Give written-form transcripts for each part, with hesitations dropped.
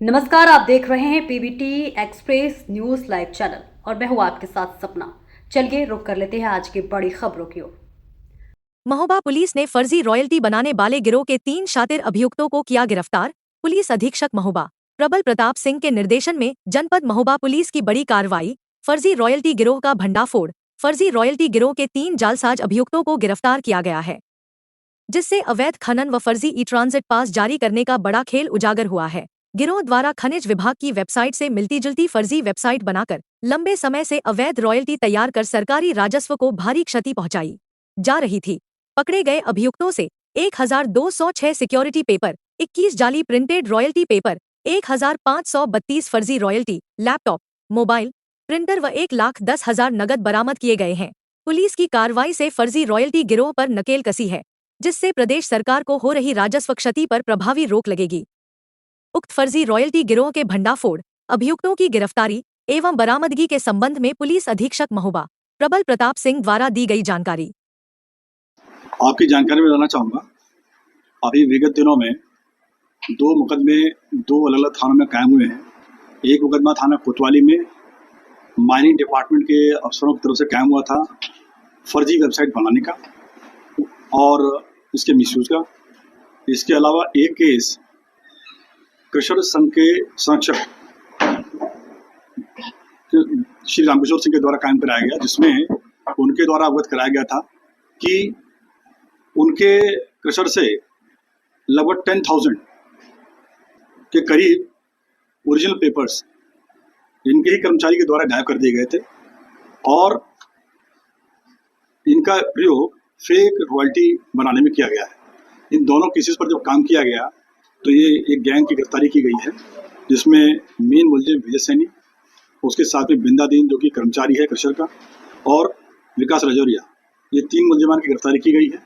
नमस्कार, आप देख रहे हैं PBT express news live channel और मैं हूं आपके साथ सपना। चलिए रुक कर लेते हैं आज की बड़ी खबरों की ओर। महोबा पुलिस ने फर्जी रॉयल्टी बनाने वाले गिरोह के 3 शातिर अभियुक्तों को किया गिरफ्तार। पुलिस अधीक्षक महोबा प्रबल प्रताप सिंह के निर्देशन में जनपद महोबा पुलिस की बड़ी कार्रवाई। फर्जी रॉयल्टी गिरोह का भंडाफोड़। फर्जी रॉयल्टी गिरोह के 3 जालसाज अभियुक्तों को गिरफ्तार किया गया है, जिससे अवैध खनन व फर्जी ई ट्रांजिट पास जारी करने का बड़ा खेल उजागर हुआ है। गिरोह द्वारा खनिज विभाग की वेबसाइट से मिलती जुलती फर्जी वेबसाइट बनाकर लंबे समय से अवैध रॉयल्टी तैयार कर सरकारी राजस्व को भारी क्षति पहुंचाई जा रही थी। पकड़े गए अभियुक्तों से 1206 सिक्योरिटी पेपर, 21 जाली प्रिंटेड रॉयल्टी पेपर, 1532 फर्जी रॉयल्टी लैपटॉप, मोबाइल, प्रिंटर व 1,10,000 नगद बरामद किए गए हैं। पुलिस की कार्रवाई से फर्जी रॉयल्टी गिरोह पर नकेल कसी है, जिससे प्रदेश सरकार को हो रही राजस्व क्षति पर प्रभावी रोक लगेगी। उक्त फर्जी रॉयल्टी गिरोह के भंडाफोड़, अभियुक्तों की गिरफ्तारी एवं बरामदगी के संबंध में पुलिस अधीक्षक महोबा प्रबल प्रताप सिंह द्वारा दी गई जानकारी। आपकी जानकारी में लाना चाहूँगा, अभी विगत दिनों में 2 मुकदमे 2 अलग-अलग थानों में कायम हुए हैं। एक मुकदमा थाना कोतवाली में माइनिंग डिपार्टमेंट के अफसरों की तरफ से कायम हुआ था, फर्जी वेबसाइट बनाने का और इसके मिसयूज़ का। इसके अलावा एक केस कृषक संघ के संरक्षक श्री रामकिशोर सिंह के द्वारा कायम कराया गया, जिसमें उनके द्वारा अवगत कराया गया था कि उनके क्रशर से लगभग 10,000 के करीब ओरिजिनल पेपर्स इनके ही कर्मचारी के द्वारा गायब कर दिए गए थे और इनका प्रयोग फेक रॉयल्टी बनाने में किया गया है। इन दोनों केसेस पर जब काम किया गया तो ये एक गैंग की गिरफ्तारी की गई है, जिसमें मेन मुलजिम विजय सैनी, उसके साथ में बिंदा दीन जो कि कर्मचारी है क्रशर का, और विकास रजौरिया, ये 3 मुलजिमान की गिरफ्तारी की गई है।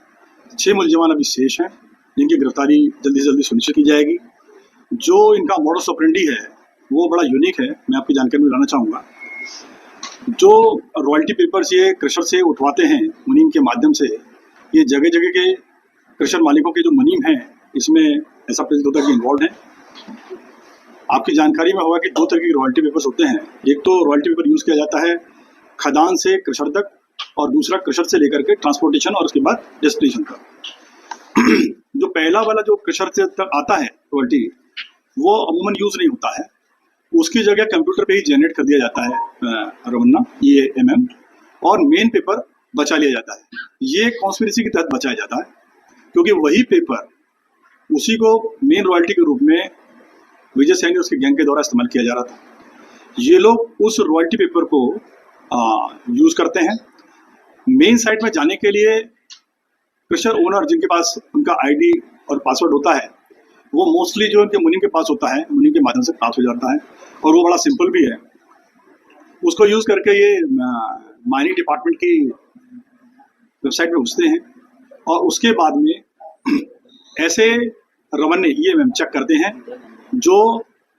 6 मुलजिमान अभी शेष हैं, जिनकी गिरफ्तारी जल्दी से जल्दी सुनिश्चित की जाएगी। जो इनका मॉडस ऑपरेंडी है वो बड़ा यूनिक है, मैं आपकी जानकारी में लाना चाहूँगा। जो रॉयल्टी पेपर्स ये क्रशर से उठवाते हैं मुनीम के माध्यम से, ये जगह जगह के क्रशर मालिकों के जो मुनीम हैं, इसमें ऐसा प्रतीत होता है कि इन्वॉल्व हैं। आपकी जानकारी में होगा कि 2 तरह के रॉयल्टी पेपर्स होते हैं। एक तो रॉयल्टी पेपर यूज़ किया जाता है खदान से क्रशर तक, और दूसरा क्रशर से लेकर के ट्रांसपोर्टेशन और उसके बाद डेस्टिनेशन का। जो पहला वाला जो क्रशर से तक आता है रॉयल्टी, वो अमूमन यूज नहीं होता है, उसकी जगह कंप्यूटर पे ही जनरेट कर दिया जाता है रवन्ना EMM, और मेन पेपर बचा लिया जाता है। ये कॉन्स्पिरेसी के तहत बचाया जाता है, क्योंकि वही पेपर उसी को मेन रॉयल्टी के रूप में विजय सैनी और उसके गैंग के द्वारा इस्तेमाल किया जा रहा था। ये लोग उस रॉयल्टी पेपर को यूज करते हैं। मेन साइट में जाने के लिए क्रशर ओनर जिनके पास उनका ID और पासवर्ड होता है, वो मोस्टली जो उनके मुनीम के पास होता है, मुनीम के माध्यम से प्राप्त हो जाता है, और वो बड़ा सिंपल भी है। उसको यूज करके ये माइनिंग डिपार्टमेंट की वेबसाइट में घुसते हैं और उसके बाद में ऐसे रवन्ने EMM चेक करते हैं जो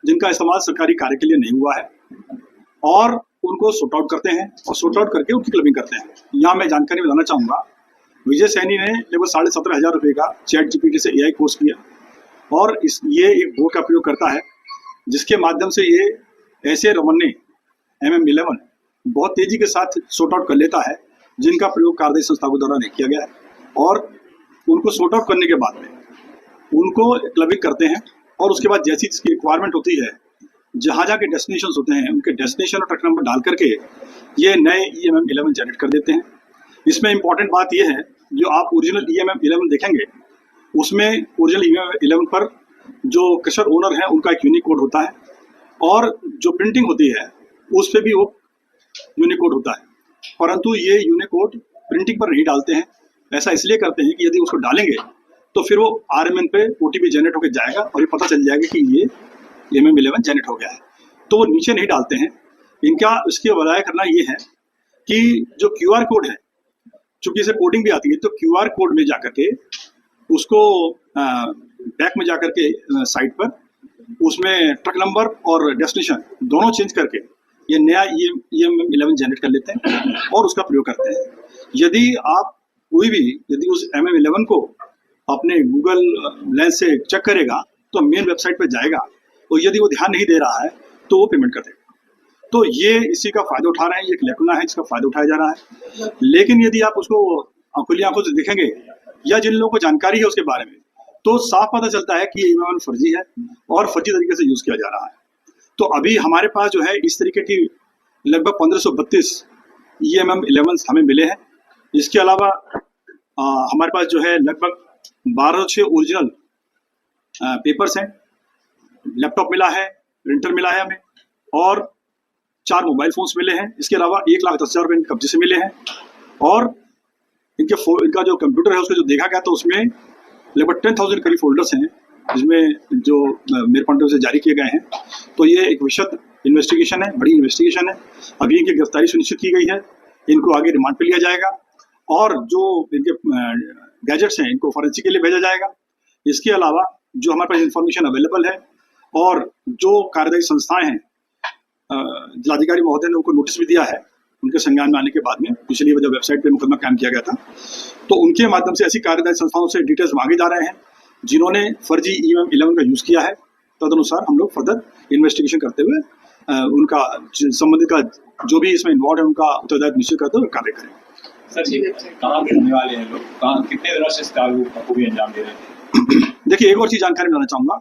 जिनका इस्तेमाल सरकारी कार्य के लिए नहीं हुआ है, और उनको सॉर्ट आउट करते हैं और सॉर्ट आउट करके उनकी क्लबिंग करते हैं। यहाँ मैं जानकारी में लाना चाहूँगा, विजय सैनी ने लगभग 17,500 रुपये का ChatGPT से AI कोर्स किया, और ये एक बोर्ड का प्रयोग करता है, जिसके माध्यम से ये ऐसे रवन्ने MM11 बहुत तेजी के साथ सॉर्ट आउट कर लेता है, जिनका प्रयोग कार्यदायी संस्था के द्वारा नहीं किया गया है, और उनको सॉर्ट आउट करने के बाद में उनको क्लबिंग करते हैं, और उसके बाद जैसी इसकी रिक्वायरमेंट होती है, जहाँ जहाँ के डेस्टिनेशन होते हैं, उनके डेस्टिनेशन और ट्रक नंबर डाल करके ये नए EMM11 जनरेट कर देते हैं। इसमें इंपॉर्टेंट बात यह है, जो आप ओरिजिनल EMM11 देखेंगे, उसमें ओरिजिनल EMM11 पर जो क्रशर ओनर है उनका एक यूनिक कोड होता है, और जो प्रिंटिंग होती है उस पर भी वो यूनिक कोड होता है, परंतु ये यूनिक कोड प्रिंटिंग पर नहीं डालते हैं। ऐसा इसलिए करते हैं कि यदि उसको डालेंगे तो फिर वो RMN पे OTP जनरेट होकर जाएगा और ये पता चल जाएगा कि ये MM11 जनरेट हो गया है, तो वो नीचे नहीं डालते हैं। इनका इसके बजाय करना ये है कि जो QR कोड है, चूंकि इसे कोडिंग भी आती है, तो QR कोड में जाकर के उसको बैक में जाकर के साइट पर उसमें ट्रक नंबर और डेस्टिनेशन दोनों चेंज करके ये नया EMM11 जनरेट कर लेते हैं और उसका प्रयोग करते हैं। यदि आप कोई भी यदि उस MM11 को अपने गूगल लेंस से चेक करेगा तो मेन वेबसाइट पर जाएगा और यदि वो ध्यान नहीं दे रहा है तो वो पेमेंट कर देगा। तो ये इसी का फायदा उठा रहे हैं, ये एक लेकुना है जिसका फायदा उठाया जा रहा है। लेकिन यदि आप उसको खुली आंखों से देखेंगे या जिन लोगों को जानकारी है उसके बारे में, तो साफ पता चलता है कि ईएमएम फर्जी है और फर्जी तरीके से यूज किया जा रहा है। तो अभी हमारे पास जो है इस तरीके की लगभग 1532 ईएमएम 11 हमें मिले हैं। इसके अलावा हमारे पास जो है लगभग 1206 ओरिजिनल पेपर्स हैं, लैपटॉप मिला है, प्रिंटर मिला है हमें, और 4 मोबाइल फोन्स मिले हैं। इसके अलावा 1,10,000 रुपये कब्जे से मिले हैं, और इनका जो कंप्यूटर है उसका जो देखा गया तो उसमें लगभग 10,000 करीब फोल्डर्स हैं, जिसमें जो मेरे पॉइंट से जारी किए गए हैं। तो ये एक विशद इन्वेस्टिगेशन है, बड़ी इन्वेस्टिगेशन है। अभी इनकी गिरफ्तारी सुनिश्चित की गई है, इनको आगे रिमांड पे लिया जाएगा और जो इनके गैजेट्स हैं इनको फॉरेंसिक के लिए भेजा जाएगा। इसके अलावा जो हमारे पास इंफॉर्मेशन अवेलेबल है और जो कार्यदायी संस्थाएं हैं, जिलाधिकारी महोदय ने उनको नोटिस भी दिया है उनके संज्ञान में आने के बाद में, पिछली जब वेबसाइट पे मुकदमा कायम किया गया था, तो उनके माध्यम से ऐसी कार्यदायी संस्थाओं से डिटेल्स मांगे जा रहे हैं जिन्होंने फर्जी ईएमएम 11 का यूज किया है। तदनुसार हम लोग फर्दर इन्वेस्टिगेशन करते हुए उनका संबंधित का जो भी इसमें इन्वॉल्व है उनका उत्तरदायित्व निश्चित करते हुए कार्य करें। सर, ये कहाँ के रहने वाले हैं लोग, कहाँ कितने दिनों से इस कार्य को भी अंजाम दे रहे हैं? देखिए, एक और चीज जानकारी बनाना चाहूंगा,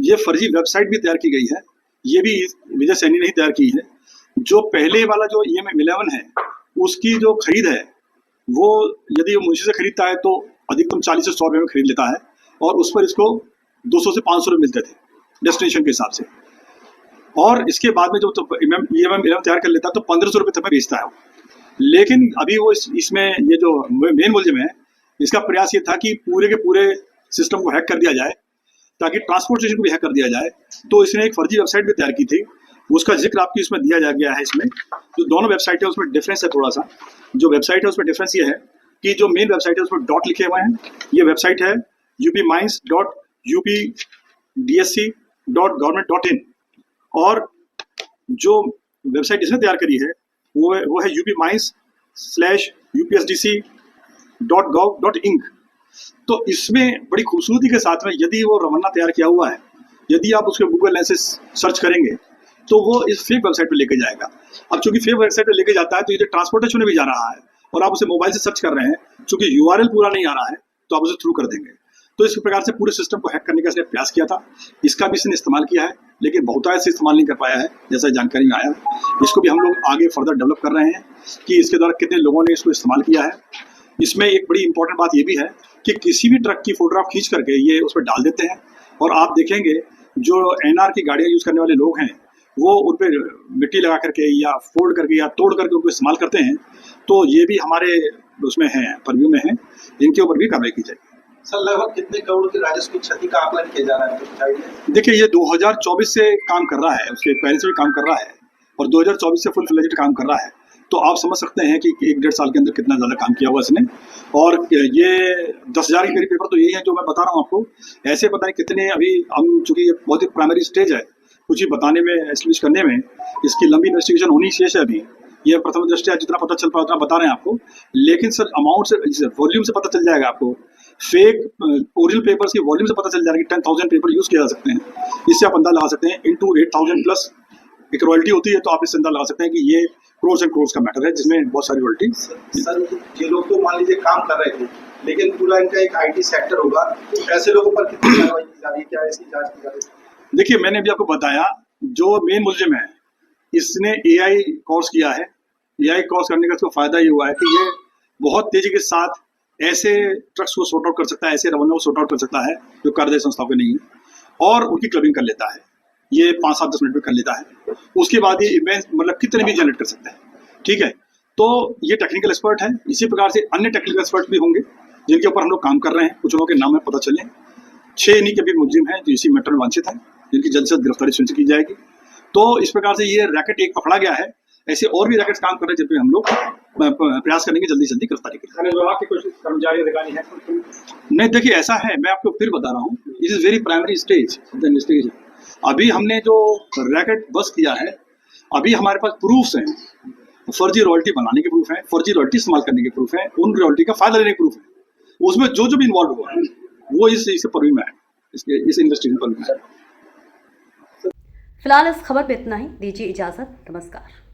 ये फर्जी वेबसाइट भी तैयार की गई है, ये भी विजय सैनी ने ही तैयार की है। जो पहले वाला जो ईएमएम 11 है उसकी जो खरीद है वो यदि वो मुंशी से खरीदता है तो अधिकतम 40 से 100 रुपये में खरीद लेता है, और उस पर इसको 200 से 500 रुपये मिलते थे डेस्टिनेशन के हिसाब से, और इसके बाद में जो ईएमएम 11 तैयार कर लेता है तो 1500 रुपये तक में बेचता है। लेकिन अभी वो इसमें ये जो मेन मुलजिम है इसका प्रयास ये था कि पूरे के पूरे सिस्टम को हैक कर दिया जाए ताकि ट्रांसपोर्ट स्टेशन को भी हैक कर दिया जाए। तो इसने एक फर्जी वेबसाइट भी तैयार की थी, उसका जिक्र आपकी इसमें दिया जा गया है। इसमें जो दोनों वेबसाइट है उसमें डिफरेंस है थोड़ा सा। जो वेबसाइट है उसमें डिफरेंस ये है कि जो मेन वेबसाइट है उसमें डॉट लिखे हुए हैं, ये वेबसाइट है upmines.updsc.government.in, और जो वेबसाइट इसने तैयार करी है वो है upmines/upsdc.gov.in। तो इसमें बड़ी खूबसूरती के साथ में यदि वो रवन्ना तैयार किया हुआ है, यदि आप उसके गूगल लेंस से सर्च करेंगे तो वो इस फेक वेबसाइट पे लेके जाएगा। अब चूंकि फेक वेबसाइट पे लेके जाता है तो ये ट्रांसपोर्टेशन में भी जा रहा है और आप उसे मोबाइल से सर्च कर रहे हैं, चूंकि यूआरएल पूरा नहीं आ रहा है तो आप उसे थ्रू कर देंगे। तो इस प्रकार से पूरे सिस्टम को हैक करने का इसने प्रयास किया था। इसका भी इसने इस्तेमाल किया है, लेकिन बहुतायत से इस्तेमाल नहीं कर पाया है, जैसा जानकारी में आया। इसको भी हम लोग आगे फर्दर डेवलप कर रहे हैं कि इसके द्वारा कितने लोगों ने इसको इस्तेमाल किया है। इसमें एक बड़ी इंपॉर्टेंट बात ये भी है कि किसी भी ट्रक की फोटोग्राफ खींच करके ये उस पर डाल देते हैं, और आप देखेंगे जो एनआर की गाड़ियाँ यूज करने वाले लोग हैं वो उन पर मिट्टी लगा करके या फोल्ड करके या तोड़ करके उनको इस्तेमाल करते हैं। तो ये भी हमारे उसमें है, परव्यू में है, इनके ऊपर भी कार्रवाई की जाएगी। सर, लगभग कितने करोड़ की राजस्व की क्षति का आकलन किया जा रहा है? देखिए, ये 2024 से काम कर रहा है, उसके पहले से भी काम कर रहा है और 2024 से फुल फ्लेज्ड काम कर रहा है। तो आप समझ सकते हैं कि 1-1.5 साल के अंदर कितना ज़्यादा काम किया हुआ इसने। और ये 10,000 के करीब पेपर तो यही है जो मैं बता रहा हूँ आपको। ऐसे पता नहीं कितने, अभी हम चूंकि ये बहुत ही प्राइमरी स्टेज है, कुछ ही बताने में, एस्टेब्लिश करने में इसकी लंबी इन्वेस्टिगेशन होनी शेष है। अभी ये प्रथम दृष्टया जितना पता चल पाया उतना बता रहे हैं आपको, लेकिन सर अमाउंट से, वॉल्यूम से पता चल जाएगा आपको। फेक ओरिजिनल पेपर्स की वॉल्यूम से पता चल जाएगा कि 10,000 पेपर यूज किया जा सकते हैं। इससे आप अंदाजा लगा सकते हैं इंटू 8,000 प्लस एक रॉयल्टी होती है, तो आप इससे अंदाजा लगा सकते हैं कि ये क्रोर्स एंड क्रोर्स का मैटर है जिसमें बहुत सारी रॉयल्टी। सर, ये लोग तो मान लीजिए काम कर रहे थे, लेकिन पूरा इनका एक आईटी सेक्टर होगा, तो ऐसे लोगों पर कितनी कार्रवाई की जा रही है, क्या ऐसी जांच की जा रही है? देखिए, मैंने अभी आपको बताया, जो मेन मुलजिम है इसने एआई कोर्स किया है। एआई कोर्स करने का इसको फायदा ये हुआ है कि ये बहुत तेजी के साथ ऐसे ट्रक्स को सॉर्ट आउट कर सकता है, ऐसे रवन्यों को सॉर्ट आउट कर सकता है जो कार्यदायी संस्थाओं के नहीं है, और उनकी क्लबिंग कर लेता है। ये 5-7-10 मिनट में कर लेता है। उसके बाद ये इमेज मतलब कितने भी जनरेट कर सकता है। ठीक है, तो ये टेक्निकल एक्सपर्ट है। इसी प्रकार से अन्य टेक्निकल एक्सपर्ट भी होंगे जिनके ऊपर हम लोग काम कर रहे हैं। कुछ लोगों के नाम में पता चले, 6 इन्हीं के भी मुलजिम हैं जो इसी मैटर में वांछित हैं, जिनकी जल्द से जल्द गिरफ्तारी सुनिश्चित की जाएगी। तो इस प्रकार से ये रैकेट एक पकड़ा गया है। ऐसे और भी रैकेट्स काम कर रहे हैं जिन पे हम लोग प्रयास करेंगे जल्दी से जल्दी गिरफ्तारी करें। विभाग के कुछ कर्मचारी अधिकारी हैं? नहीं, देखिए ऐसा है, मैं आपको फिर बता रहा हूँ, it is very primary stage of the investigation. अभी हमने जो रैकेट बस किया है, अभी हमारे पास प्रूफ्स हैं, फर्जी रॉयल्टी बनाने के प्रूफ है, फर्जी रॉयल्टी इस्तेमाल करने के प्रूफ है, उन रॉयल्टी का फायदा लेने के प्रूफ है। उसमें जो भी इन्वॉल्व हुआ है वो इस परव्यू में है, इस इन्वेस्टिगेशन परव्यू में है। फिलहाल इस खबर में इतना ही, दीजिए इजाजत, नमस्कार।